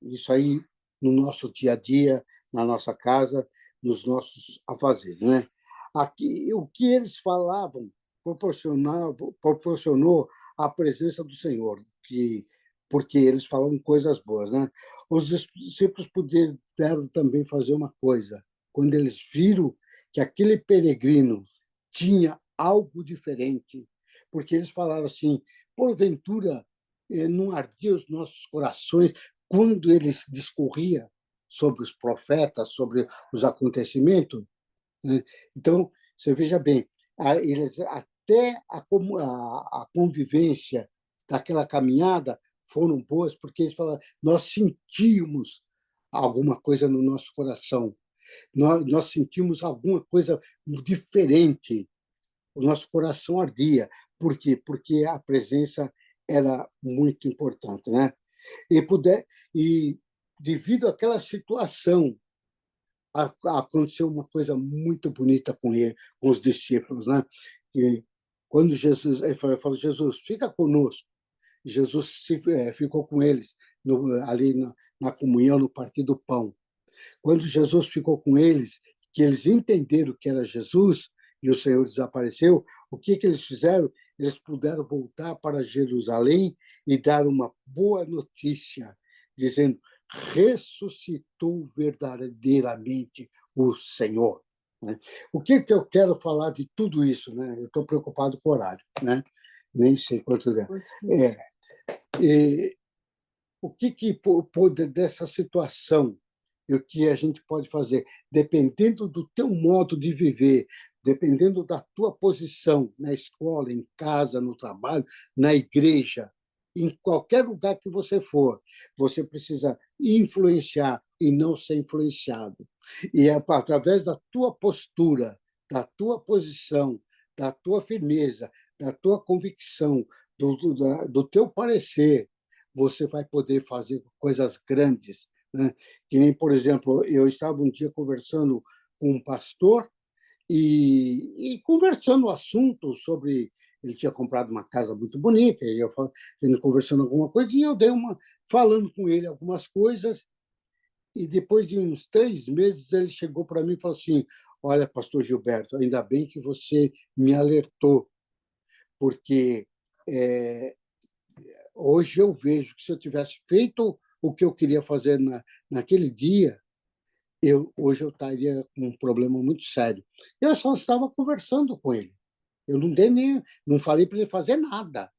Speaker 8: Isso aí no nosso dia a dia, na nossa casa, nos nossos afazeres, né? Aqui, o que eles falavam proporcionou a presença do Senhor, porque eles falavam coisas boas, né? Os discípulos puderam também fazer uma coisa, quando eles viram que aquele peregrino tinha algo diferente, porque eles falaram assim: porventura não ardia os nossos corações quando ele discorria sobre os profetas, sobre os acontecimentos, né? Então, você veja bem, até a convivência daquela caminhada foram boas, porque eles falaram, nós sentimos alguma coisa no nosso coração, nós sentimos alguma coisa diferente, o nosso coração ardia. Por quê? Porque a presença era muito importante, né? E devido àquela situação, aconteceu uma coisa muito bonita com os discípulos, né? E quando Jesus ele falou, Jesus, fica conosco. Jesus ficou com eles ali na comunhão, no partir do pão. Quando Jesus ficou com eles, que eles entenderam que era Jesus e o Senhor desapareceu, o que eles fizeram? Eles puderam voltar para Jerusalém e dar uma boa notícia, dizendo: ressuscitou verdadeiramente o Senhor. O que eu quero falar de tudo isso, né? Eu estou preocupado com o horário, né? Nem sei quanto é. O que pode dessa situação, o que a gente pode fazer, dependendo do teu modo de viver, dependendo da tua posição na escola, em casa, no trabalho, na igreja, em qualquer lugar que você for, você precisa influenciar e não ser influenciado. E é através da tua postura, da tua posição, da tua firmeza, da tua convicção, do teu parecer, você vai poder fazer coisas grandes, né? Que nem, por exemplo, eu estava um dia conversando com um pastor e conversando o assunto sobre... Ele tinha comprado uma casa muito bonita, e eu conversando alguma coisa, e eu falando com ele algumas coisas, e depois de uns 3 meses ele chegou para mim e falou assim: olha, pastor Gilberto, ainda bem que você me alertou, porque hoje eu vejo que se eu tivesse feito o que eu queria fazer naquele dia, hoje eu estaria com um problema muito sério. Eu só estava conversando com ele. Eu não falei para ele fazer nada.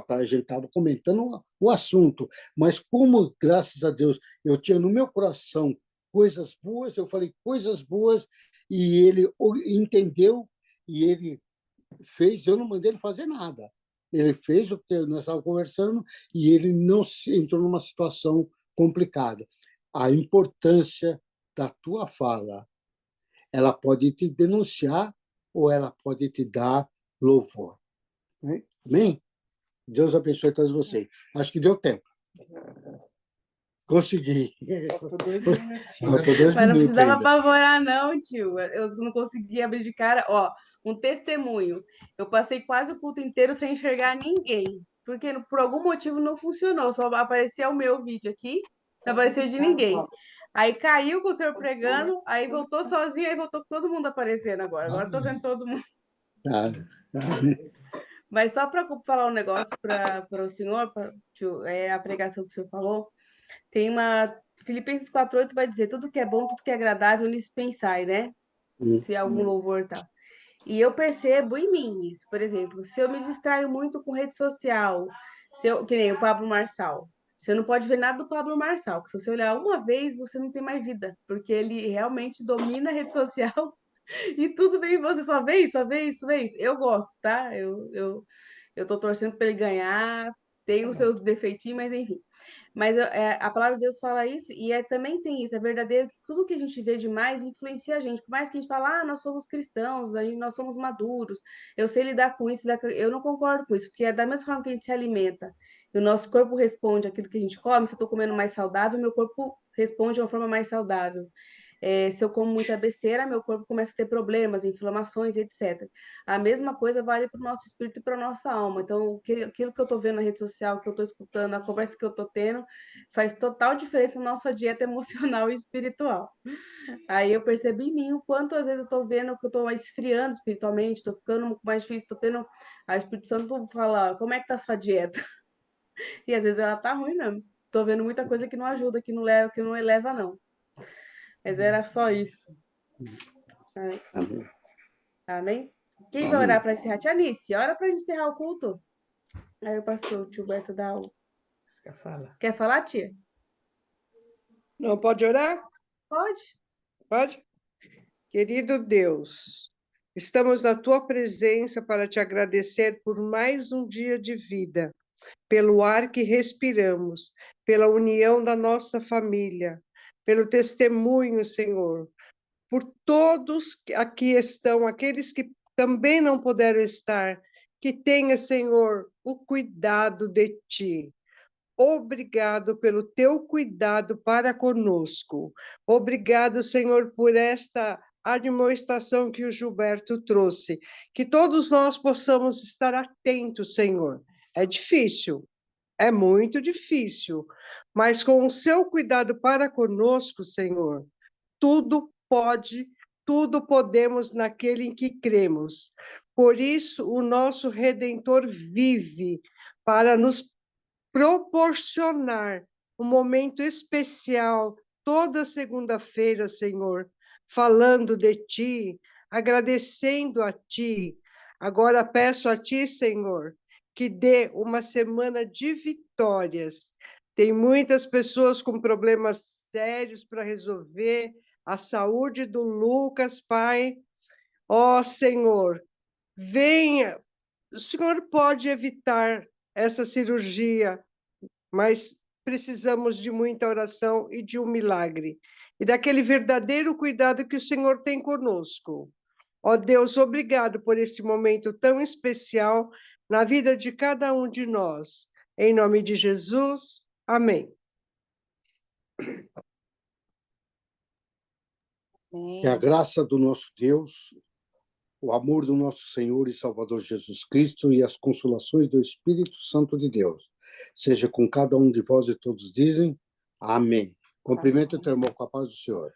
Speaker 8: A gente estava comentando o assunto. Mas como, graças a Deus, eu tinha no meu coração coisas boas, eu falei coisas boas, e ele entendeu, e ele fez. Eu não mandei ele fazer nada. Ele fez o que nós estávamos conversando, e ele não entrou numa situação complicada. A importância da tua fala, ela pode te denunciar ou ela pode te dar louvor. Amém? Deus abençoe todos vocês. Acho que deu tempo. Consegui.
Speaker 5: Faltou 2 minutinhos.
Speaker 1: Mas não precisava apavorar, não, tio. Eu não consegui abrir de cara. Ó, um testemunho. Eu passei quase o culto inteiro sem enxergar ninguém. Porque por algum motivo não funcionou. Só aparecia o meu vídeo aqui, não aparecia de ninguém. Aí caiu com o senhor pregando, aí voltou sozinho, aí voltou com todo mundo aparecendo agora. Agora estou vendo todo mundo. Mas só para falar um negócio para o senhor, tio, a pregação que o senhor falou, tem uma... Filipenses 4:8 vai dizer, tudo que é bom, tudo que é agradável, nisso pensai, né? Se há algum louvor e tal. E eu percebo em mim isso, por exemplo, se eu me distraio muito com rede social, que nem o Pablo Marçal, você não pode ver nada do Pablo Marçal, que se você olhar uma vez, você não tem mais vida, porque ele realmente domina a rede social e tudo vem em você, só vê isso, só vê isso, só vê isso. Eu gosto, tá? Eu tô torcendo para ele ganhar, tem os seus defeitinhos, mas enfim. Mas a palavra de Deus fala isso, e também tem isso, é verdadeiro que tudo que a gente vê demais influencia a gente. Por mais que a gente fale, nós somos cristãos, nós somos maduros, eu sei lidar com isso, eu não concordo com isso, porque é da mesma forma que a gente se alimenta, e o nosso corpo responde àquilo que a gente come, se eu estou comendo mais saudável, meu corpo responde de uma forma mais saudável. Se eu como muita besteira, meu corpo começa a ter problemas, inflamações, etc. A mesma coisa vale para o nosso espírito e para a nossa alma. Então, aquilo que eu estou vendo na rede social, que eu estou escutando, a conversa que eu estou tendo, faz total diferença na nossa dieta emocional e espiritual. Aí eu percebi em mim o quanto às vezes eu estou vendo que eu estou esfriando espiritualmente, estou ficando mais difícil, estou tendo. A Espírito Santo fala, como é que tá a sua dieta? E às vezes ela tá ruim mesmo. Estou vendo muita coisa que não ajuda, que não eleva, não. Mas era só isso.
Speaker 8: Amém.
Speaker 1: Amém? Quem vai orar para encerrar? Tia Alice, ora para encerrar o culto. Aí eu passo o tio Beto da aula. Quer falar, tia?
Speaker 10: Não pode orar?
Speaker 1: Pode.
Speaker 10: Pode? Querido Deus, estamos na tua presença para te agradecer por mais um dia de vida, pelo ar que respiramos, pela união da nossa família, pelo testemunho, Senhor, por todos que aqui estão, aqueles que também não puderam estar, que tenha, Senhor, o cuidado de ti. Obrigado pelo teu cuidado para conosco. Obrigado, Senhor, por esta admoestação que o Gilberto trouxe. Que todos nós possamos estar atentos, Senhor. É difícil, é muito difícil, mas com o seu cuidado para conosco, Senhor, tudo pode, tudo podemos naquele em que cremos. Por isso, o nosso Redentor vive para nos proporcionar um momento especial toda segunda-feira, Senhor, falando de ti, agradecendo a ti. Agora peço a ti, Senhor, que dê uma semana de vitórias. Tem muitas pessoas com problemas sérios para resolver, a saúde do Lucas, Pai. Ó, Senhor, venha. O Senhor pode evitar essa cirurgia, mas precisamos de muita oração e de um milagre, e daquele verdadeiro cuidado que o Senhor tem conosco. Ó Deus, obrigado por esse momento tão especial na vida de cada um de nós. Em nome de Jesus, amém.
Speaker 8: Que a graça do nosso Deus, o amor do nosso Senhor e Salvador Jesus Cristo e as consolações do Espírito Santo de Deus seja com cada um de vós, e todos dizem amém. Cumprimento o teu irmão com a paz do Senhor.